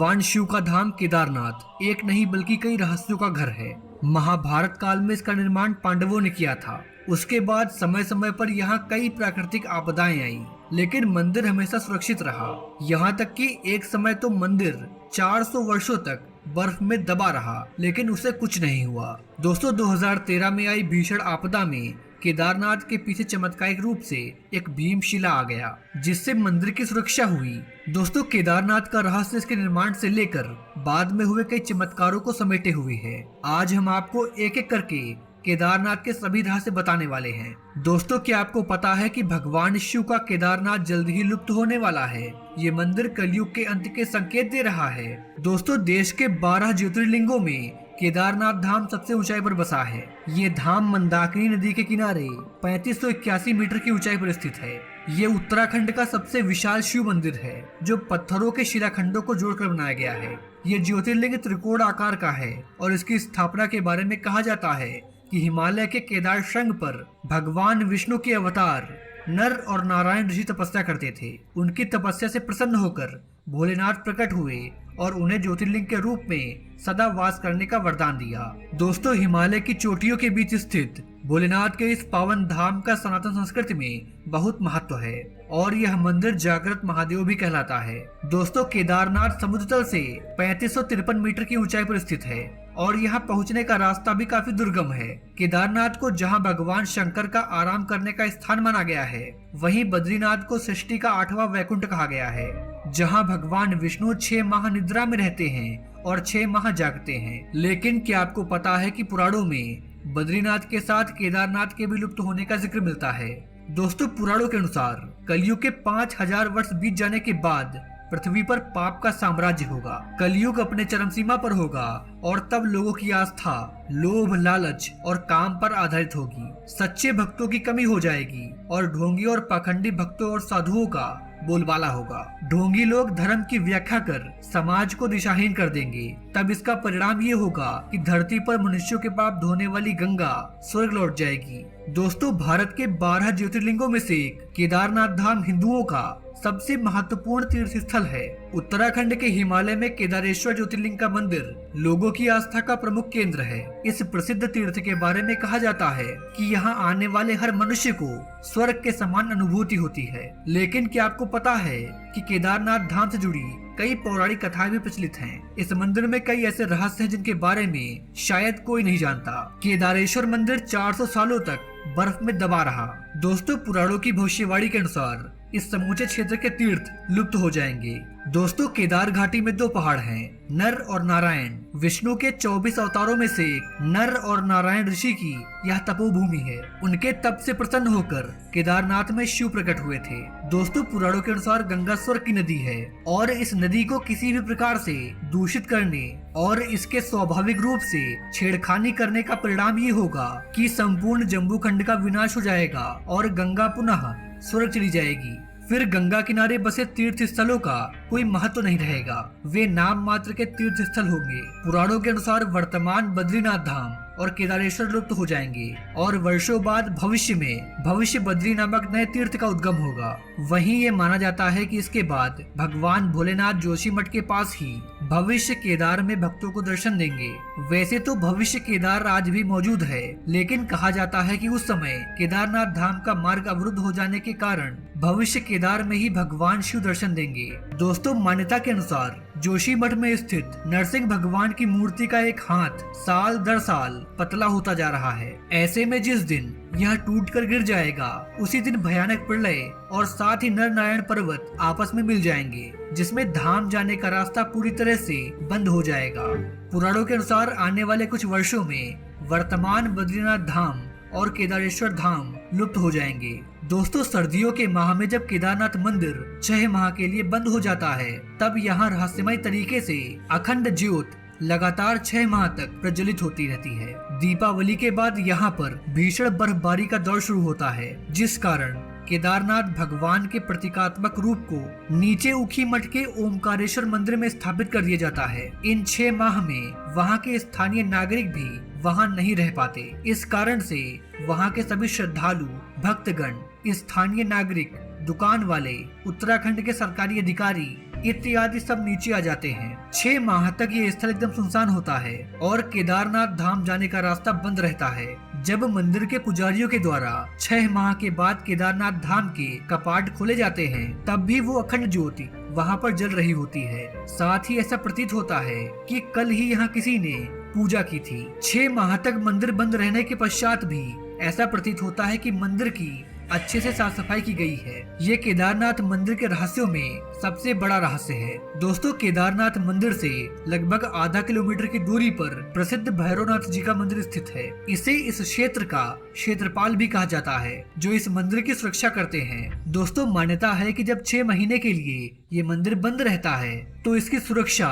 भगवान शिव का धाम केदारनाथ एक नहीं बल्कि कई रहस्यों का घर है। महाभारत काल में इसका निर्माण पांडवों ने किया था। उसके बाद समय समय पर यहाँ कई प्राकृतिक आपदाएं आई, लेकिन मंदिर हमेशा सुरक्षित रहा। यहाँ तक कि एक समय तो मंदिर 400 वर्षों तक बर्फ में दबा रहा, लेकिन उसे कुछ नहीं हुआ। दोस्तों 2013 में आई भीषण आपदा में केदारनाथ के पीछे चमत्कारिक रूप से एक भीमशिला आ गया, जिससे मंदिर की सुरक्षा हुई। दोस्तों केदारनाथ का रहस्य इसके निर्माण से लेकर बाद में हुए कई चमत्कारों को समेटे हुए है। आज हम आपको एक एक करके केदारनाथ के सभी रहस्य बताने वाले हैं। दोस्तों क्या आपको पता है कि भगवान शिव का केदारनाथ जल्द ही लुप्त होने वाला है? ये मंदिर कलयुग के अंत के संकेत दे रहा है। दोस्तों देश के 12 ज्योतिर्लिंगों में केदारनाथ धाम सबसे ऊंचाई पर बसा है। ये धाम मंदाकिनी नदी के किनारे 3581 मीटर की ऊंचाई पर स्थित है। ये उत्तराखंड का सबसे विशाल शिव मंदिर है, जो पत्थरों के शिलाखंडों को जोड़कर बनाया गया है। ये ज्योतिर्लिंग त्रिकोण आकार का है और इसकी स्थापना के बारे में कहा जाता है कि हिमालय के केदार श्रृंग पर भगवान विष्णु के अवतार नर और नारायण ऋषि तपस्या करते थे। उनकी तपस्या से प्रसन्न होकर भोलेनाथ प्रकट हुए और उन्हें ज्योतिर्लिंग के रूप में सदा वास करने का वरदान दिया। दोस्तों हिमालय की चोटियों के बीच स्थित भोलेनाथ के इस पावन धाम का सनातन संस्कृति में बहुत महत्व है और यह मंदिर जागृत महादेव भी कहलाता है। दोस्तों केदारनाथ समुद्र तल से 3553 मीटर की ऊंचाई पर स्थित है और यहाँ पहुँचने का रास्ता भी काफी दुर्गम है। केदारनाथ को जहाँ भगवान शंकर का आराम करने का स्थान माना गया है, वहीं बद्रीनाथ को सृष्टि का 8वां वैकुंठ कहा गया है, जहाँ भगवान विष्णु 6 माह निद्रा में रहते हैं और 6 माह जागते हैं। लेकिन क्या आपको पता है कि पुराणों में बद्रीनाथ के साथ केदारनाथ के भी लुप्त होने का जिक्र मिलता है? दोस्तों पुराणों के अनुसार कलयुग के 5000 वर्ष बीत जाने के बाद पृथ्वी पर पाप का साम्राज्य होगा। कलयुग अपने चरम सीमा पर होगा और तब लोगों की आस्था लोभ, लालच और काम पर आधारित होगी। सच्चे भक्तों की कमी हो जाएगी और ढोंगी और पाखंडी भक्तों और साधुओं का बोलबाला होगा। ढोंगी लोग धर्म की व्याख्या कर समाज को दिशाहीन कर देंगे। तब इसका परिणाम ये होगा कि धरती पर मनुष्यों के पाप धोने वाली गंगा स्वर्ग लौट जाएगी। दोस्तों भारत के 12 ज्योतिर्लिंगों में से एक केदारनाथ धाम हिंदुओं का सबसे महत्वपूर्ण तीर्थ स्थल है। उत्तराखंड के हिमालय में केदारेश्वर ज्योतिर्लिंग का मंदिर लोगों की आस्था का प्रमुख केंद्र है। इस प्रसिद्ध तीर्थ के बारे में कहा जाता है कि यहाँ आने वाले हर मनुष्य को स्वर्ग के समान अनुभूति होती है। लेकिन क्या आपको पता है कि केदारनाथ धाम से जुड़ी कई पौराणिक कथाएं भी प्रचलित हैं। इस मंदिर में कई ऐसे रहस्य हैं जिनके बारे में शायद कोई नहीं जानता। केदारेश्वर मंदिर 400 सालों तक बर्फ में दबा रहा। दोस्तों पुराणों की भविष्यवाणी के अनुसार इस समूचे क्षेत्र के तीर्थ लुप्त हो जाएंगे। दोस्तों केदार घाटी में 2 पहाड़ हैं, नर और नारायण। विष्णु के 24 अवतारों में से एक नर और नारायण ऋषि की यह तपोभूमि है। उनके तप से प्रसन्न होकर केदारनाथ में शिव प्रकट हुए थे। दोस्तों पुराणों के अनुसार गंगा स्वर्ग की नदी है और इस नदी को किसी भी प्रकार से दूषित करने और इसके स्वाभाविक रूप से छेड़खानी करने का परिणाम ये होगा कि संपूर्ण जम्बू खंड का विनाश हो जाएगा और गंगा पुनः स्वर्ग चली जाएगी। फिर गंगा किनारे बसे तीर्थ स्थलों का कोई महत्व नहीं रहेगा, वे नाम मात्र के तीर्थ स्थल होंगे। पुराणों के अनुसार वर्तमान बद्रीनाथ धाम और केदारेश्वर लुप्त हो जाएंगे और वर्षों बाद भविष्य बद्री नामक नए तीर्थ का उद्गम होगा। वहीं ये माना जाता है कि इसके बाद भगवान भोलेनाथ जोशीमठ के पास ही भविष्य केदार में भक्तों को दर्शन देंगे। वैसे तो भविष्य केदार आज भी मौजूद है, लेकिन कहा जाता है कि उस समय केदारनाथ धाम का मार्ग अवरुद्ध हो जाने के कारण भविष्य केदार में ही भगवान शिव दर्शन देंगे। दोस्तों मान्यता के अनुसार जोशीमठ में स्थित नरसिंह भगवान की मूर्ति का एक हाथ साल दर साल पतला होता जा रहा है। ऐसे में जिस दिन यह टूटकर गिर जाएगा, उसी दिन भयानक प्रलय और साथ ही नर नारायण पर्वत आपस में मिल जाएंगे, जिसमें धाम जाने का रास्ता पूरी तरह से बंद हो जाएगा। पुराणों के अनुसार आने वाले कुछ वर्षों में वर्तमान बद्रीनाथ धाम और केदारेश्वर धाम लुप्त हो जाएंगे। दोस्तों सर्दियों के माह में जब केदारनाथ मंदिर 6 माह के लिए बंद हो जाता है, तब यहाँ रहस्यमय तरीके से अखंड ज्योत लगातार 6 माह तक प्रज्वलित होती रहती है। दीपावली के बाद यहाँ पर भीषण बर्फबारी का दौर शुरू होता है, जिस कारण केदारनाथ भगवान के प्रतीकात्मक रूप को नीचे उखी मठ के ओमकारेश्वर मंदिर में स्थापित कर दिया जाता है। इन 6 माह में वहाँ के स्थानीय नागरिक भी वहाँ नहीं रह पाते। इस कारण से वहाँ के सभी श्रद्धालु, भक्तगण, स्थानीय नागरिक, दुकान वाले, उत्तराखंड के सरकारी अधिकारी इत्यादि सब नीचे आ जाते हैं। 6 माह तक ये स्थल एकदम सुनसान होता है और केदारनाथ धाम जाने का रास्ता बंद रहता है। जब मंदिर के पुजारियों के द्वारा 6 माह के बाद केदारनाथ धाम के कपाट खोले जाते हैं, तब भी वो अखंड ज्योति वहाँ पर जल रही होती है। साथ ही ऐसा प्रतीत होता है कि कल ही यहाँ किसी ने पूजा की थी। 6 माह तक मंदिर बंद रहने के पश्चात भी ऐसा प्रतीत होता है कि मंदिर की अच्छे से साफ सफाई की गई है। ये केदारनाथ मंदिर के रहस्यों में सबसे बड़ा रहस्य है। दोस्तों, केदारनाथ मंदिर से लगभग आधा किलोमीटर की दूरी पर प्रसिद्ध भैरवनाथ जी का मंदिर स्थित है। इसे इस क्षेत्र का क्षेत्रपाल भी कहा जाता है, जो इस मंदिर की सुरक्षा करते हैं। दोस्तों, मान्यता है कि जब 6 महीने के लिए ये मंदिर बंद रहता है तो इसकी सुरक्षा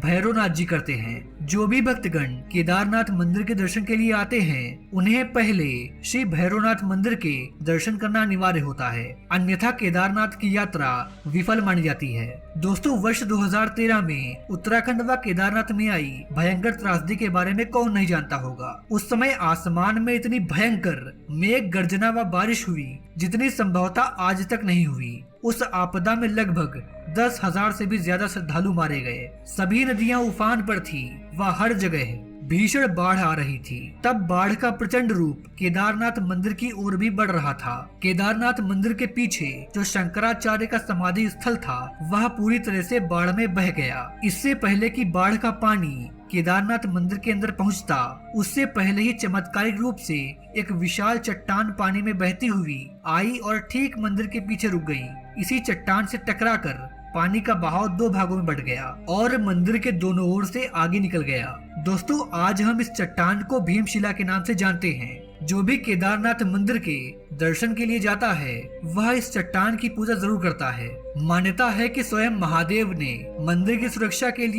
भैरवनाथ जी करते हैं। जो भी भक्तगण केदारनाथ मंदिर के दर्शन के लिए आते हैं, उन्हें पहले श्री भैरवनाथ मंदिर के दर्शन करना अनिवार्य होता है, अन्यथा केदारनाथ की यात्रा विफल मानी जाती है। दोस्तों, वर्ष 2013 में उत्तराखंड व केदारनाथ में आई भयंकर त्रासदी के बारे में कौन नहीं जानता होगा। उस समय आसमान में इतनी भयंकर मेघ गर्जना व बारिश हुई जितनी संभवतः आज तक नहीं हुई। उस आपदा में लगभग 10,000 से भी ज्यादा श्रद्धालु मारे गए। सभी नदियां उफान पर थी व हर जगह भीषण बाढ़ आ रही थी। तब बाढ़ का प्रचंड रूप केदारनाथ मंदिर की ओर भी बढ़ रहा था। केदारनाथ मंदिर के पीछे जो शंकराचार्य का समाधि स्थल था, वह पूरी तरह से बाढ़ में बह गया। इससे पहले कि बाढ़ का पानी केदारनाथ मंदिर के अंदर पहुंचता, उससे पहले ही चमत्कारिक रूप से एक विशाल चट्टान पानी में बहती हुई आई और ठीक मंदिर के पीछे रुक गई। इसी चट्टान से टकराकर पानी का बहाव 2 भागों में बट गया और मंदिर के दोनों ओर से आगे निकल गया। दोस्तों, आज हम इस चट्टान को भीमशिला के नाम से जानते हैं। जो भी केदारनाथ मंदिर के दर्शन के लिए जाता है, वह इस चट्टान की पूजा जरूर करता है। मान्यता है कि स्वयं महादेव ने मंदिर की सुरक्षा के लिए